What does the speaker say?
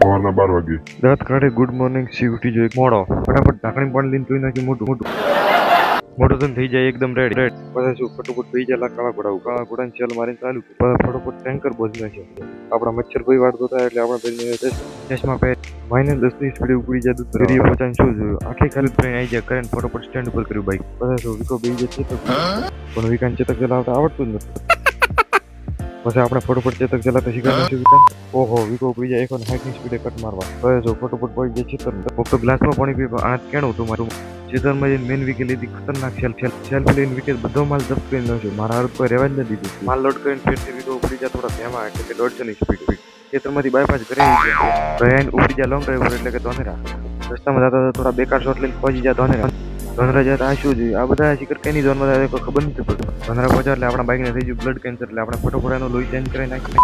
સવારના 12 વાગે. દાંત કાઢે ગુડ મોર્નિંગ સીયુટી જો એક મોડો ફટાફટ ઢાંકણી પાણી લઈને ધોઈ નાખી મોટું તો થઈ જાય એકદમ રેડી પછી શું ફટોફટ થઈ જાય કાળા ઘોડા સેલ મારીને ચાલુ પછી ફટોફટ ટેન્કર બોજી નાખ્યો આપણા મચ્છર કોઈ વાળતો થાય એટલે આપણે ચશ્મા પહેર માઇનસ 10 ની સ્પીડે ઉપડી જાય દૂધ ફેરી પહોંચાઈને શું જોયું આખી ખાલી ટ્રેન આવી જાય કરીને ફટોફટ સ્ટેન્ડ ઉપર કર્યું બાઈક પછી શું વિકો બેસી જાય ચેતક પણ વિકાન ચેતક ચલાવતા આવડતું જ નથી પછી આપણે ફટોફટ ચેતક ચલાવતા શીખવાનું વિકાન ઓહો વિકો ઉપડી જાય 160 ની સ્પીડે કટ મારવા પછી જો ફટોફટ પડી જાય ચેતક ફક્ત ગ્લાસમાં પાણી પીવા આ કેણું હતું મારું ચેતનમાં જઈને મેન વિકેટ લીધી ખતરનાક સેલ્ફ લઈને વિકેટ બધો માલ જપ્ત કરી નાખ્યો મારા હાથ કોઈ રહેવા જ ન દીધું માલ લોડ કરીને ફેરથી વિકો ઉપડી જાય થોડા ધ્યામાં એટલે કે 150 ની સ્પીડ ખેતરમાંથી બાયપાસ કરી ગયા ઉપડી જાય લોંગ ડ્રાઈવર એટલે કે ધોનેરા રસ્તામાં જતા થોડા બેકાર શોટ લઈને પહોંચી જાય ધોનેરા જતા આ શું જોયું આ બધા શિખર કઈ નહીં ધોનમાં કોઈ ખબર નથી પડતી ધોનેરા પહોંચ્યા એટલે આપણા બાઈકને થઈ ગયું બ્લડ કેન્સર એટલે આપણે ફટોફટ એનું લોહી ચેન્જ કરી નાખી